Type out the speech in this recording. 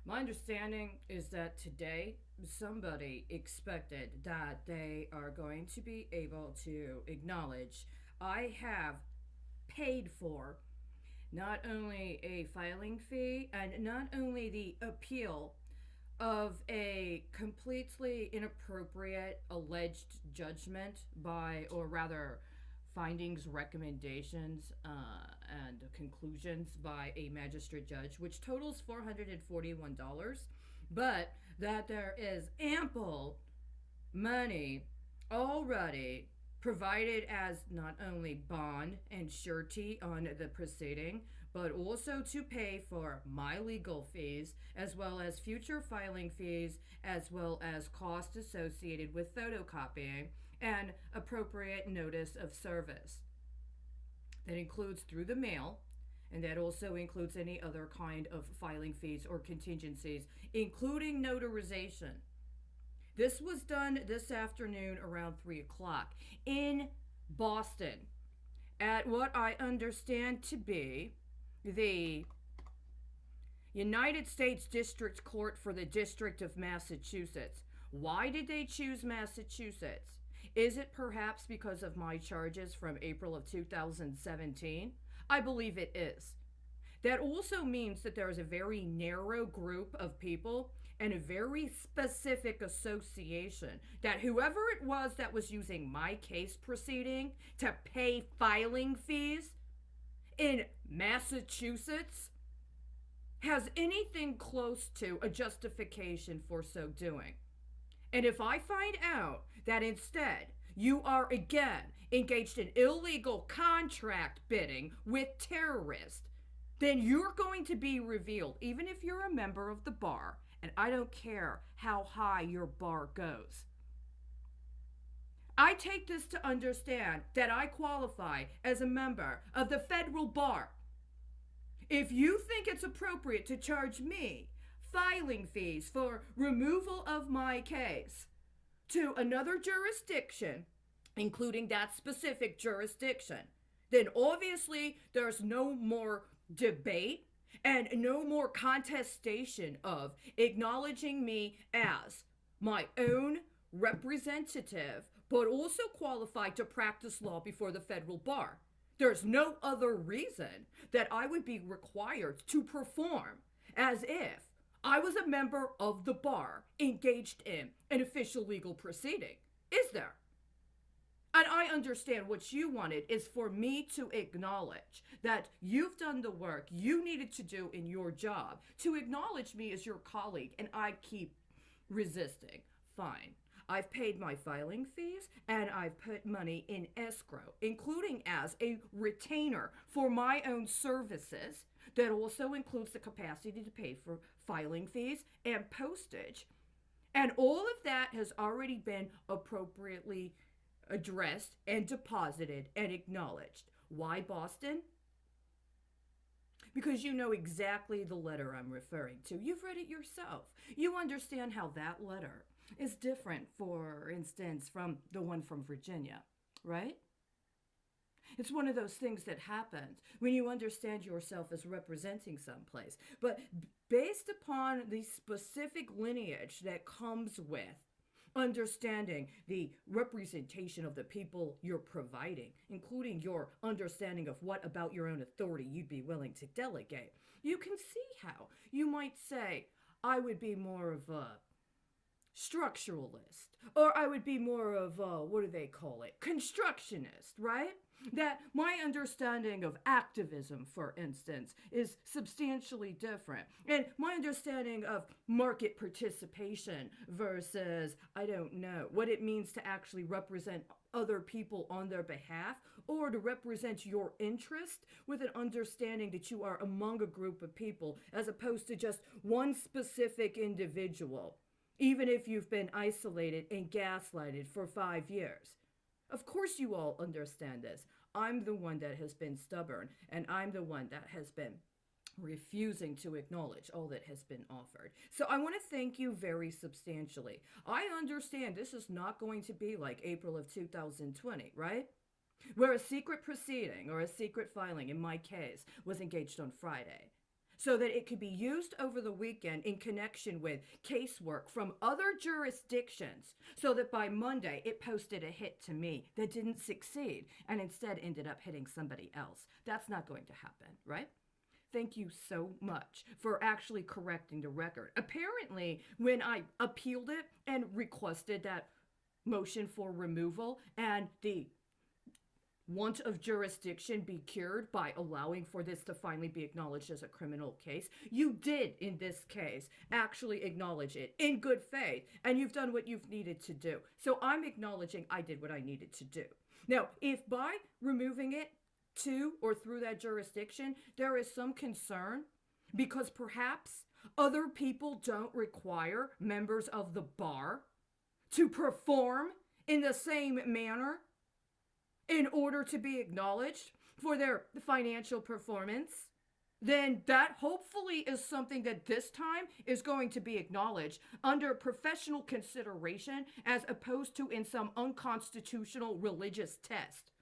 My understanding is that today somebody expected that they are going to be able to acknowledge I have paid for not only a filing fee and not only the appeal of a completely inappropriate alleged judgment by, or rather, findings, recommendations, and conclusions by a magistrate judge, which totals $441, but that there is ample money already provided as not only bond and surety on the proceeding, but also to pay for my legal fees, as well as future filing fees, as well as costs associated with photocopying and appropriate notice of service. That includes through the mail, and that also includes any other kind of filing fees or contingencies, including notarization. This was done this afternoon around 3 o'clock in Boston at what I understand to be the United States District Court for the District of Massachusetts. Why did they choose Massachusetts? Is it perhaps because of my charges from April of 2017? I believe it is. That also means that there is a very narrow group of people and a very specific association that whoever it was that was using my case proceeding to pay filing fees in Massachusetts has anything close to a justification for so doing. And if I find out that instead you are again engaged in illegal contract bidding with terrorists, then you're going to be revealed, even if you're a member of the bar, and I don't care how high your bar goes. I take this to understand that I qualify as a member of the federal bar. If you think it's appropriate to charge me filing fees for removal of my case to another jurisdiction, including that specific jurisdiction, then obviously there's no more debate and no more contestation of acknowledging me as my own representative, but also qualified to practice law before the federal bar. There's no other reason that I would be required to perform as if I was a member of the bar engaged in an official legal proceeding. Is there? And I understand what you wanted is for me to acknowledge that you've done the work you needed to do in your job to acknowledge me as your colleague, and I keep resisting. Fine. I've paid my filing fees and I've put money in escrow, including as a retainer for my own services. That also includes the capacity to pay for filing fees and postage. And all of that has already been appropriately addressed and deposited and acknowledged. Why Boston? Because you know exactly the letter I'm referring to. You've read it yourself. You understand how that letter is different, for instance, from the one from Virginia, right? It's one of those things that happens when you understand yourself as representing someplace. But based upon the specific lineage that comes with understanding the representation of the people you're providing, including your understanding of what about your own authority you'd be willing to delegate, you can see how you might say, I would be more of a structuralist, or I would be more of a, what do they call it, constructionist, right? That my understanding of activism, for instance, is substantially different. And my understanding of market participation versus, I don't know, what it means to actually represent other people on their behalf, or to represent your interest with an understanding that you are among a group of people as opposed to just one specific individual, even if you've been isolated and gaslighted for 5 years. Of course you all understand this. I'm the one that has been stubborn, and I'm the one that has been refusing to acknowledge all that has been offered. So I want to thank you very substantially. I understand this is not going to be like April of 2020, right? Where a secret proceeding or a secret filing, in my case, was engaged on Friday. so that it could be used over the weekend in connection with casework from other jurisdictions, so that by Monday it posted a hit to me that didn't succeed and instead ended up hitting somebody else. That's not going to happen, right? Thank you so much for actually correcting the record. Apparently, when I appealed it and requested that motion for removal and the want of jurisdiction be cured by allowing for this to finally be acknowledged as a criminal case, you did, in this case, actually acknowledge it in good faith, and you've done what you've needed to do. So I'm acknowledging I did what I needed to do. Now, if by removing it to or through that jurisdiction, there is some concern because perhaps other people don't require members of the bar to perform in the same manner in order to be acknowledged for their financial performance, then that hopefully is something that this time is going to be acknowledged under professional consideration as opposed to in some unconstitutional religious test.